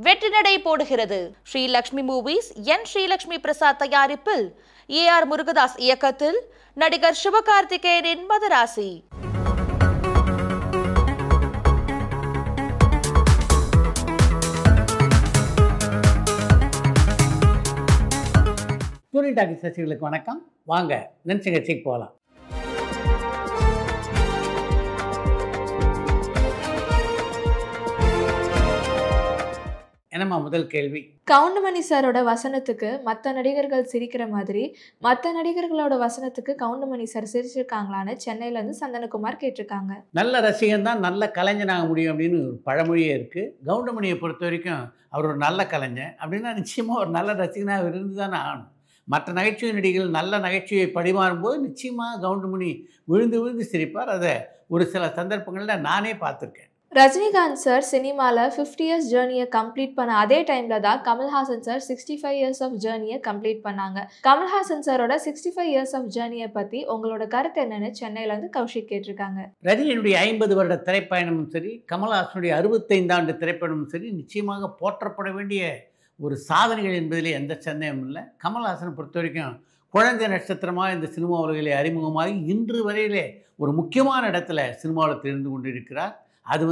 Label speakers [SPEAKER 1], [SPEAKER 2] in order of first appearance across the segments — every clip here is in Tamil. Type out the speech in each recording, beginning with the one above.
[SPEAKER 1] வெற்றி நடை போடுகிறது. ஸ்ரீலக்ஷ்மி மூவிஸ் என் ஸ்ரீலக்ஷ்மி பிரசாத் தயாரிப்பில் ஏஆர் முருகதாஸ் இயக்கத்தில் நடிகர் சிவகார்த்திகேயனின் மதராசி.
[SPEAKER 2] டூரிங் டாக்கி சசிகளுக்கு வணக்கம். வாங்க நினைச்ச கட்சிக்கு போகலாம். என்னம்மா முதல் கேள்வி?
[SPEAKER 3] கவுண்டமணி சாரோட வசனத்துக்கு மற்ற நடிகர்கள் சிரிக்கிற மாதிரி மற்ற நடிகர்களோட வசனத்துக்கு கவுண்டமணி சார் சிரிச்சிருக்காங்களான்னு சென்னையிலேருந்து சந்தனகுமார் கேட்டிருக்காங்க.
[SPEAKER 2] நல்ல ரசிகன் தான் நல்ல கலைஞனாக முடியும் அப்படின்னு ஒரு பழமொழியே இருக்குது. கவுண்டமணியை பொறுத்த வரைக்கும் அவர் ஒரு நல்ல கலைஞர் அப்படின்னா நிச்சயமாக ஒரு நல்ல ரசிகனாக இருந்து தானே ஆகணும். மற்ற நகைச்சுவை நடிகர்கள் நல்ல நகைச்சுவையை பரிமாறும்போது நிச்சயமாக கவுண்டமணி விழுந்து விழுந்து சிரிப்பார். அதை ஒரு சில சந்தர்ப்பங்களில் நானே பார்த்துருக்கேன்.
[SPEAKER 3] ரஜினிகாந்த் சார் சினிமாவில் 50 இயர்ஸ் ஜேர்னியை கம்ப்ளீட் பண்ண அதே டைமில் தான் கமல்ஹாசன் சார் 65 இயர்ஸ் ஆஃப் ஜேர்னியை கம்ப்ளீட் பண்ணாங்க. கமல்ஹாசன் சாரோட 65 இயர்ஸ் ஆஃப் ஜேர்னியை பற்றி உங்களோட கருத்து என்னன்னு சென்னையிலேருந்து கௌஷிக் கேட்டிருக்காங்க.
[SPEAKER 2] ரஜினியுடைய 50 வருட திரைப்பயணமும் சரி, கமல்ஹாசனுடைய 65 ஆண்டு திரைப்பயணமும் சரி நிச்சயமாக போற்றப்பட வேண்டிய ஒரு சாதனைகள் என்பதிலே எந்த சந்தேகமும் இல்லை. கமல்ஹாசனை பொறுத்த வரைக்கும் குழந்தை நட்சத்திரமாக இந்த சினிமா உலகிலே அறிமுகமாகி இன்று வரையிலே ஒரு முக்கியமான இடத்துல சினிமாவில் தெரிந்து கொண்டு இருக்கிறார். அது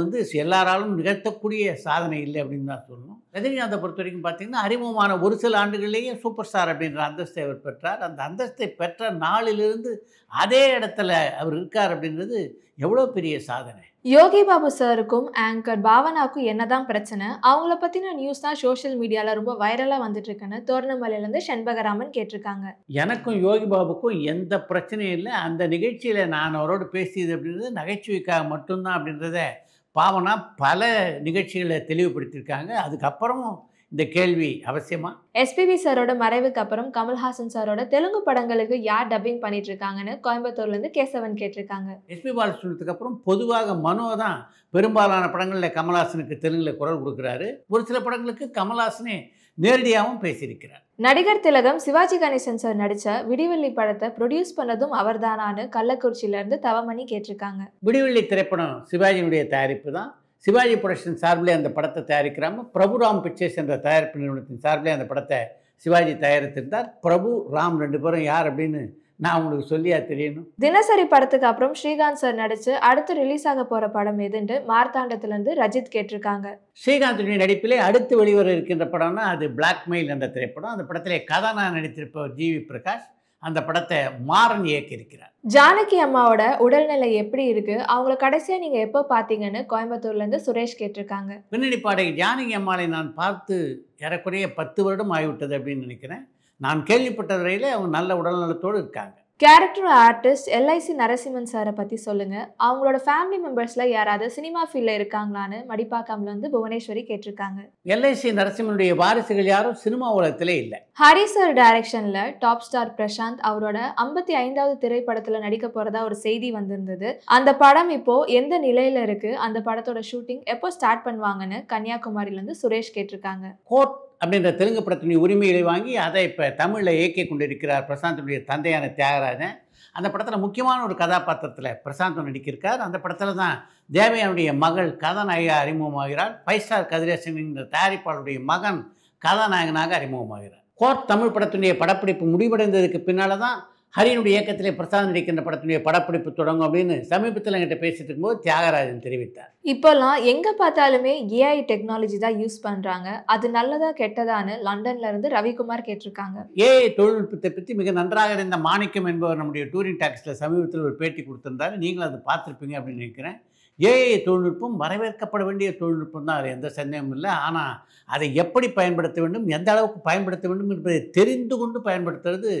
[SPEAKER 2] எல்லாராலும் நிகழ்த்தக்கூடிய சாதனை இல்லை அப்படின்னு தான் சொல்லணும். ரஜினிகாந்தை பொறுத்த வரைக்கும் பார்த்திங்கன்னா அறிமுகமான ஒரு சில ஆண்டுகளிலேயே சூப்பர் ஸ்டார் அப்படின்ற அந்தஸ்தை அவர் பெற்றார். அந்த அந்தஸ்தை பெற்ற நாளிலிருந்து அதே இடத்துல அவர் இருக்கார் அப்படின்றது எவ்வளோ பெரிய சாதனை.
[SPEAKER 3] யோகி பாபு சாருக்கும் ஆங்கர் பாவனாவுக்கும் என்னதான் பிரச்சனை, அவங்கள பற்றின நியூஸ் தான் சோஷியல் மீடியாவில் ரொம்ப வைரலாக வந்துட்டு இருக்குன்னு தோரணமலையிலேருந்து செண்பகராமன் கேட்டிருக்காங்க.
[SPEAKER 2] எனக்கும் யோகி பாபுக்கும் எந்த பிரச்சனையும் இல்லை. அந்த நிகழ்ச்சியில் நான் அவரோடு பேசியது அப்படின்றது நகைச்சுவைக்காக மட்டும்தான் அப்படின்றத பாவனா பல நிகழ்ச்சிகளை தெளிவுபடுத்தியிருக்காங்க. அதுக்கப்புறமும் இந்த கேள்வி அவசியமா?
[SPEAKER 3] எஸ்பிபி சாரோட மறைவுக்கு அப்புறம் கமல்ஹாசன் சாரோட தெலுங்கு படங்களுக்கு யார் டப்பிங் பண்ணிட்டு இருக்காங்கன்னு கோயம்புத்தூர்லேருந்து கேசவன் கேட்டிருக்காங்க.
[SPEAKER 2] எஸ்பி பாலசுப்ரமணியத்துக்கு அப்புறம் பொதுவாக மனோ தான் பெரும்பாலான படங்களில் கமல்ஹாசனுக்கு தெலுங்கில் குரல் கொடுக்குறாரு. ஒரு சில படங்களுக்கு கமல்ஹாசனே நேரடியாகவும் பேசியிருக்கிறார்.
[SPEAKER 3] நடிகர் திலகம் சிவாஜி கணேசன் சார் நடித்த விடிவெள்ளி படத்தை ப்ரொடியூஸ் பண்ணதும் அவர்தானான்னு கள்ளக்குறிச்சியிலேருந்து தவமணி கேட்டிருக்காங்க.
[SPEAKER 2] விடிவெள்ளி திரைப்படம் சிவாஜியினுடைய தயாரிப்பு தான். சிவாஜி புரொடக்ஷன் சார்பிலே அந்த படத்தை தயாரிக்கிறாமல் பிரபுராம் பிக்சர்ஸ் என்ற தயாரிப்பு நிறுவனத்தின் சார்பிலே அந்த படத்தை சிவாஜி தயாரித்திருந்தார். பிரபு ராம் ரெண்டு பேரும் யார் அப்படின்னு நான் உங்களுக்கு சொல்லியா தெரியணும்?
[SPEAKER 3] தினசரி படத்துக்கு அப்புறம் ஸ்ரீகாந்த் சார் நடித்து அடுத்து ரிலீஸ் ஆக போகிற படம் எதுன்ட்டு மார்த்தாண்டத்துலேருந்து ரஜித் கேட்டிருக்காங்க.
[SPEAKER 2] ஸ்ரீகாந்துடைய நடிப்பிலே அடுத்து வெளிவர இருக்கின்ற படம்னா அது பிளாக்மெயில் என்ற திரைப்படம். அந்த படத்திலே கதாநாயகன் நடித்திருப்பவர் ஜிவி பிரகாஷ். அந்த படத்தை மாறன் இயக்கியிருக்கிறார்.
[SPEAKER 3] ஜானகி அம்மாவோட உடல்நிலை எப்படி இருக்கு, அவங்கள கடைசியாக நீங்கள் எப்போ பார்த்தீங்கன்னு கோயம்புத்தூர்லேருந்து சுரேஷ் கேட்டிருக்காங்க.
[SPEAKER 2] பின்னணி பாடகி ஜானகி அம்மாவை நான் பார்த்து ஏறக்குறைய 10 வருடம் ஆகிவிட்டது அப்படின்னு நினைக்கிறேன். நான் கேள்விப்பட்ட வரையில் அவங்க நல்ல உடல்நலத்தோடு இருக்காங்க.
[SPEAKER 3] கேரக்டர் ஆர்டிஸ்ட் எல்ஐசி நரசிம்மன் சாரை பற்றி சொல்லுங்கள். அவங்களோட ஃபேமிலி மெம்பர்ஸில் யாராவது சினிமா ஃபீல்டில் இருக்காங்களான்னு மடிப்பாக்கம்லேருந்து புவனேஸ்வரி கேட்டிருக்காங்க.
[SPEAKER 2] எல்ஐசி நரசிம்மனுடைய வாரிசுகள் யாரும் சினிமா உலகத்திலே இல்லை.
[SPEAKER 3] ஹரி சார் டைரக்ஷனில் டாப் ஸ்டார் பிரசாந்த் அவரோட 55வது திரைப்படத்தில் நடிக்க போகிறதா ஒரு செய்தி வந்திருந்தது. அந்த படம் இப்போது எந்த நிலையில் இருக்குது, அந்த படத்தோட ஷூட்டிங் எப்போ ஸ்டார்ட் பண்ணுவாங்கன்னு கன்னியாகுமரியிலேருந்து சுரேஷ் கேட்டிருக்காங்க.
[SPEAKER 2] கோட் அப்படின்ற தெலுங்கு படத்தினுடைய உரிமைகளை வாங்கி அதை இப்போ தமிழில் இயக்கி கொண்டிருக்கிறார் பிரசாந்தனுடைய தந்தையான தியாகராஜன். அந்த படத்தில் முக்கியமான ஒரு கதாபாத்திரத்தில் பிரசாந்த் நடிக்கிருக்கார். அந்த படத்தில் தான் தேவயானுடைய மகள் கதாநாயகியாக அறிமுகமாகிறார். 5 ஸ்டார் கதிரேசன் என்ற தயாரிப்பாளருடைய மகன் கதாநாயகனாக அறிமுகமாகிறார். கோட் தமிழ் படத்தினுடைய படப்பிடிப்பு முடிவடைந்ததுக்கு பின்னால் தான் ஹரியினுடைய இயக்கத்திலே பிரசாந்த் நடிக்கின்ற படத்தினுடைய படப்பிடிப்பு தொடங்கும் அப்படின்னு சமீபத்தில் என்கிட்ட பேசிட்டு இருக்கும்போது தியாகராஜன் தெரிவித்தார்.
[SPEAKER 3] இப்போல்லாம் எங்கே பார்த்தாலுமே ஏஐ டெக்னாலஜி தான் யூஸ் பண்ணுறாங்க, அது நல்லதா கெட்டதான்னு லண்டன்லேருந்து ரவிக்குமார் கேட்டிருக்காங்க.
[SPEAKER 2] ஏஐ தொழில்நுட்பத்தை பற்றி மிக நன்றாக இருந்த மாணிக்கம் என்பவர் நம்முடைய டூரிங் டாக்ஸில் சமீபத்தில் ஒரு பேட்டி கொடுத்திருந்தாரு. நீங்களும் அதை பார்த்துருப்பீங்க அப்படின்னு நினைக்கிறேன். ஏஐ தொழில்நுட்பம் வரவேற்கப்பட வேண்டிய தொழில்நுட்பம் தான், அது எந்த சந்தேகமும் இல்லை. ஆனால் அதை எப்படி பயன்படுத்த வேண்டும், எந்த அளவுக்கு பயன்படுத்த வேண்டும் என்பதை தெரிந்து கொண்டு பயன்படுத்துறது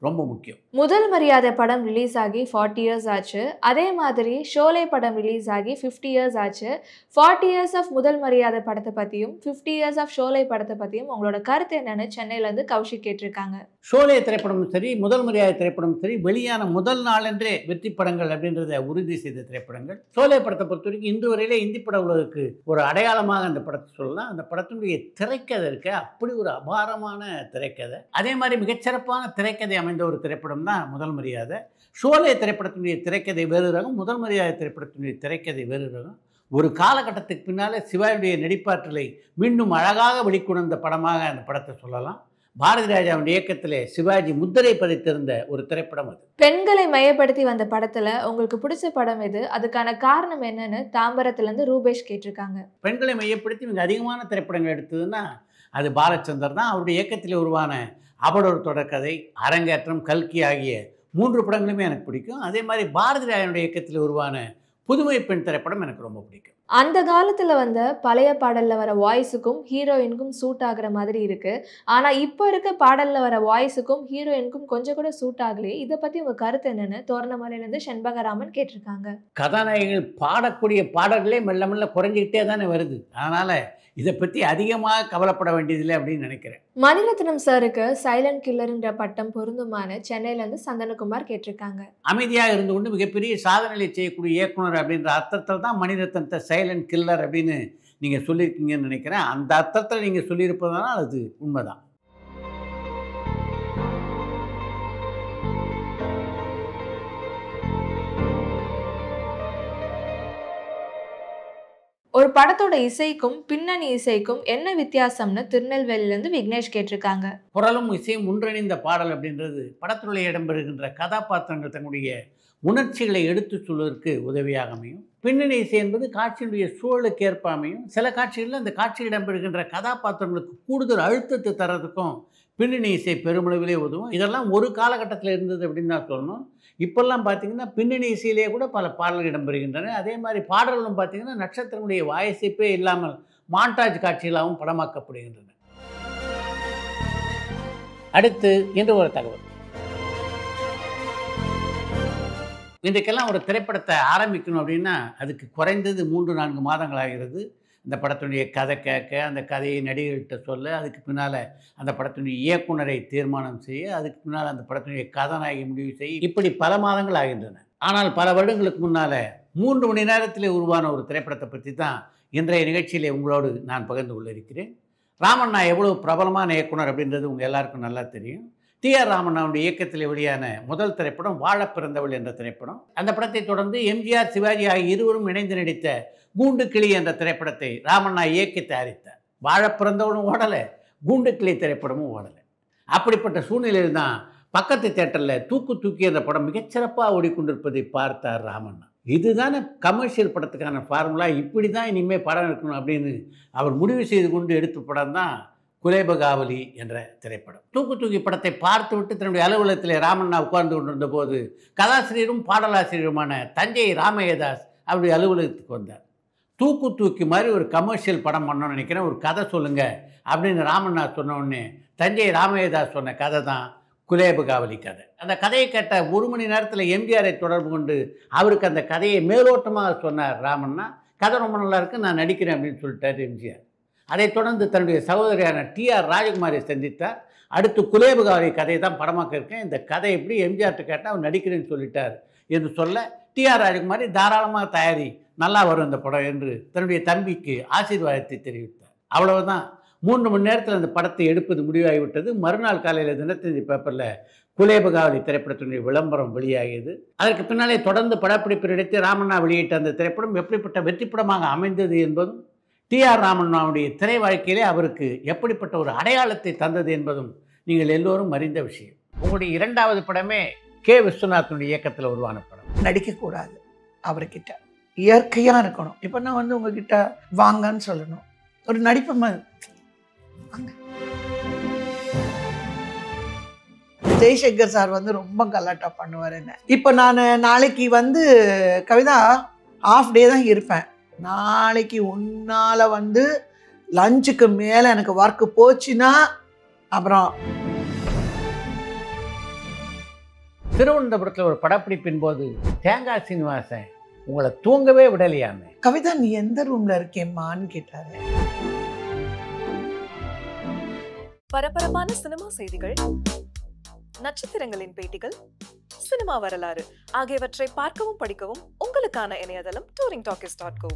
[SPEAKER 2] ரொம்ப முக்கியம்.
[SPEAKER 3] முதல் மரியாதை படம் ரிலீஸ் ஆகி 40 இயர்ஸ் ஆச்சு. அதே மாதிரி ஷோலே படம் ரிலீஸ் ஆகி 50 இயர்ஸ் ஆச்சு. 40 இயர்ஸ் ஆஃப் முதல் மரியாதை படத்தை பற்றியும் 50 இயர்ஸ் ஆஃப் ஷோலே படத்தை பற்றியும் உங்களோட கருத்து என்னன்னு சென்னையிலேருந்து கௌஷிக் கேட்டிருக்காங்க.
[SPEAKER 2] ஷோலே திரைப்படமும் சரி, முதல் மரியாதை திரைப்படமும் சரி, வெளியான முதல் நாளென்றே வெற்றி படங்கள் அப்படின்றத உறுதி செய்த திரைப்படங்கள். ஷோலே படத்தை பொறுத்த வரைக்கும் இன்று வரையிலே இந்தி பட உலகுக்கு ஒரு அடையாளமாக அந்த படத்தை சொல்லலாம். அந்த படத்தினுடைய திரைக்கதை இருக்க அப்படி ஒரு அபாரமான திரைக்கதை. அதே மாதிரி மிகச்சிறப்பான திரைக்கதை அமைந்த ஒரு திரைப்படம் தான் முதல் மரியாதை. ஷோலே திரைப்படத்தினுடைய திரைக்கதை வேறு ரகம், முதல் மரியாதை திரைப்படத்தினுடைய திரைக்கதை வேறு ரகம். ஒரு காலகட்டத்துக்கு பின்னால் சிவாஜியுடைய நடிப்பாற்றலை மீண்டும் அழகாக வெளிக்கொணர்ந்த படமாக அந்த படத்தை சொல்லலாம். பாரதி ராஜாவுடைய இயக்கத்திலே சிவாஜி முத்திரை பதித்திருந்த ஒரு திரைப்படம் அது.
[SPEAKER 3] பெண்களை மையப்படுத்தி வந்த படத்துல உங்களுக்கு பிடிச்ச படம் எது, அதுக்கான காரணம் என்னன்னு தாம்பரத்துல இருந்து ரூபேஷ் கேட்டிருக்காங்க.
[SPEAKER 2] பெண்களை மையப்படுத்தி இவங்க அதிகமான திரைப்படங்கள் எடுத்ததுன்னா அது பாலச்சந்தர் தான். அவருடைய இயக்கத்தில் உருவான அவடொரு தொடர்கதை, அரங்கேற்றம், கல்கி ஆகிய 3 படங்களுமே எனக்கு பிடிக்கும். அதே மாதிரி பாரதி ராஜனுடைய இயக்கத்தில் உருவான புதுமை பெண் திரைப்படம் எனக்கு ரொம்ப பிடிக்கும்.
[SPEAKER 3] அந்த காலத்துல வந்த பழைய பாடல்ல வர வாய்ஸுக்கும் ஹீரோயினுக்கும் சூட் ஆகுற மாதிரி இருக்கு. ஆனா இப்போ இருக்க பாடல்ல வர வாய்ஸுக்கும் ஹீரோயினுக்கும் கொஞ்சம் கூட சூட் ஆகலையே. இதை பத்தி உங்க கருத்து என்னன்னு தோரணமலையில இருந்து செண்பகராமன் கேட்டிருக்காங்க.
[SPEAKER 2] கதாநாயகிகள் பாடக்கூடிய பாடல்களே மெல்ல மெல்ல குறைஞ்சிக்கிட்டே தானே வருது. அதனால இதை பற்றி அதிகமாக கவலைப்பட வேண்டியதில்லை அப்படின்னு நினைக்கிறேன்.
[SPEAKER 3] மணிரத்னம் சாருக்கு சைலண்ட் கில்லர்ன்ற பட்டம் பொருந்துமான்னு சென்னையில இருந்து சந்தனகுமார் கேட்டிருக்காங்க.
[SPEAKER 2] அமைதியாக இருந்து கொண்டு மிகப்பெரிய சாதனைகளை செய்யக்கூடிய இயக்குனர் அப்படின்ற அர்த்தத்தில் தான் மணிரத்னத்தை சைலண்ட் கில்லர் அப்படின்னு நீங்கள் சொல்லியிருக்கீங்கன்னு நினைக்கிறேன். அந்த அர்த்தத்தில் நீங்கள் சொல்லியிருப்பதனால் அது உண்மைதான்.
[SPEAKER 3] ஒரு படத்தோட இசைக்கும் பின்னணி இசைக்கும் என்ன வித்தியாசம்னு திருநெல்வேலியிலேருந்து விக்னேஷ் கேட்டிருக்காங்க.
[SPEAKER 2] குரலும் இசையும் ஒன்றிணைந்த பாடல் அப்படின்றது படத்துடைய இடம்பெறுகின்ற கதாபாத்திரங்கள் தன்னுடைய உணர்ச்சிகளை எடுத்து சொல்வதற்கு உதவியாக அமையும். பின்னணி இசை என்பது காட்சியினுடைய சூழலுக்கு ஏற்ப அமையும். சில காட்சிகளில் அந்த காட்சியில் இடம்பெறுகின்ற கதாபாத்திரங்களுக்கு கூடுதல் அழுத்தத்தை தரதுக்கும் பின்னணி இசை பெருமளவிலே உதவும். இதெல்லாம் ஒரு காலகட்டத்தில் இருந்தது அப்படின்னு தான் சொல்லணும். இப்போல்லாம் பார்த்திங்கன்னா பின்னணி இசையிலே கூட பல பாடல்கள் இடம்பெறுகின்றன. அதே மாதிரி பாடல்களும் பார்த்திங்கன்னா நட்சத்திரனுடைய வாய்ஸிப்பே இல்லாமல் மாண்டாஜ் காட்சிகளாகவும் படமாக்கப்படுகின்றன. அடுத்து இன்று ஒரு தகவல். இன்றைக்கெல்லாம் ஒரு திரைப்படத்தை ஆரம்பிக்கணும் அப்படின்னா அதுக்கு குறைந்தது 3-4 மாதங்கள் ஆகிறது. இந்த படத்தினுடைய கதை கேட்க, அந்த கதையை நடிகர்கிட்ட சொல்ல, அதுக்கு பின்னால் அந்த படத்தினுடைய இயக்குனரை தீர்மானம் செய்ய, அதுக்கு பின்னால் அந்த படத்தினுடைய கதாநாயகி முடிவு செய்ய, இப்படி பல மாதங்கள் ஆகின்றன. ஆனால் பல வருடங்களுக்கு முன்னால் 3 மணி நேரத்தில் உருவான ஒரு திரைப்படத்தை பற்றி தான் இன்றைய நிகழ்ச்சியில் உங்களோடு நான் பகிர்ந்து கொள்ள இருக்கிறேன். ராமண்ணா எவ்வளோ பிரபலமான இயக்குனர் அப்படின்றது உங்கள் எல்லாருக்கும் நல்லா தெரியும். டி.ஆர். ராமண்ணாவுடைய இயக்கத்தில் வெளியான முதல் திரைப்படம் வாழ பிறந்தவள் என்ற திரைப்படம். அந்த படத்தை தொடர்ந்து எம்ஜிஆர், சிவாஜி ஆகிய இருவரும் இணைந்து நடித்த கூண்டு கிளி என்ற திரைப்படத்தை ராமண்ணா இயக்கி தயாரித்தார். வாழ பிறந்தவளும் ஓடலை, கூண்டு கிளி திரைப்படமும் ஓடலை. அப்படிப்பட்ட சூழ்நிலையில் தான் பக்கத்து தேட்டரில் தூக்கி என்ற படம் மிகச்சிறப்பாக ஓடிக்கொண்டிருப்பதை பார்த்தார் ராமண்ணா. இதுதானே கமர்ஷியல் படத்துக்கான ஃபார்முலா, இப்படி தான் இனிமேல் படம் இருக்கணும் அப்படின்னு அவர் முடிவு செய்து கொண்டு எடுத்த படம் தான் குலேபகாவலி என்ற திரைப்படம். தூக்கி படத்தை பார்த்து விட்டு தன்னுடைய அலுவலகத்தில் ராமண்ணா உட்கார்ந்து கொண்டிருந்த போது கதாசிரியரும் பாடலாசிரியருமான தஞ்சை ராமையதாஸ் அவருடைய அலுவலகத்துக்கு வந்தார். தூக்கி மாதிரி ஒரு கமர்ஷியல் படம் பண்ணணும்னு நினைக்கிறேன், ஒரு கதை சொல்லுங்கள் அப்படின்னு ராமண்ணா சொன்ன உடனே தஞ்சை ராமையதாஸ் சொன்ன கதை தான் குலேபகாவலி கதை. அந்த கதையை கேட்ட 1 மணி நேரத்தில் எம்ஜிஆரை தொடர்பு கொண்டு அவருக்கு அந்த கதையை மேலோட்டமாக சொன்னார் ராமண்ணா. கதை ரொம்ப நல்லா இருக்கு, நான் நடிக்கிறேன் அப்படின்னு சொல்லிட்டார் எம்ஜிஆர். அதைத் தொடர்ந்து தன்னுடைய சகோதரியான டி.ஆர். ராஜகுமாரை சந்தித்தார். அடுத்து குலேபகாவலி கதையை தான் படமாக்க இருக்கேன், இந்த கதை எப்படி எம்ஜிஆர்ட்ட கேட்டால் அவர் நடிக்கிறேன்னு சொல்லிட்டார் என்று சொல்ல டி.ஆர். ராஜகுமாரி தாராளமாக தயாரி, நல்லா வரும் இந்த படம் என்று தன்னுடைய தம்பிக்கு ஆசீர்வாதத்தை தெரிவித்தார். அவ்வளவுதான். 3 மணி நேரத்தில் அந்த படத்தை எடுப்பது முடிவாகிவிட்டது. மறுநாள் காலையில் தினத்தந்தி பேப்பரில் குலேபகாவலி திரைப்படத்தினுடைய விளம்பரம் வெளியாகியது. அதற்கு பின்னாலே தொடர்ந்து படப்பிடிப்பு நடத்தி ராமண்ணா வெளியிட்ட அந்த திரைப்படம் எப்படிப்பட்ட வெற்றி படமாக அமைந்தது என்பதும், டி.ஆர். ராமண்ணாவுடைய திரை வாழ்க்கையிலே அவருக்கு எப்படிப்பட்ட ஒரு அடையாளத்தை தந்தது என்பதும் நீங்கள் எல்லோரும் அறிந்த விஷயம். உங்களுடைய 2வது படமே கே. விஸ்வநாதனுடைய இயக்கத்தில் உருவான படம்.
[SPEAKER 4] நடிக்கக்கூடாது, அவர்கிட்ட இயற்கையாக இருக்கணும். இப்போ நான் உங்ககிட்ட வாங்கன்னு சொல்லணும், ஒரு நடிப்பு வாங்க. ஜெய்சங்கர் சார் ரொம்ப கலாட்டா பண்ணுவார் என்ன. இப்போ நான் நாளைக்கு கவிதா ஆஃப் டே தான் இருப்பேன், நாளைக்கு உன்னால் லஞ்சுக்கு மேலே எனக்கு ஒர்க்கு போச்சுன்னா அப்புறம்.
[SPEAKER 2] திருவனந்தபுரத்தில் ஒரு படப்பிடிப்பின் போது தேங்காய் சீனிவாசன் உங்களை தூங்கவே விடலையாமே.
[SPEAKER 4] கவிதா நீ எந்த ரூம்ல இருக்கேம்மான்னு கேட்டாரு.
[SPEAKER 5] பரபரப்பான சினிமா செய்திகள், நட்சத்திரங்களின் பேட்டிகள், சினிமா வரலாறு ஆகியவற்றை பார்க்கவும் படிக்கவும் உங்களுக்கான இணையதளம் touringtalkies.co.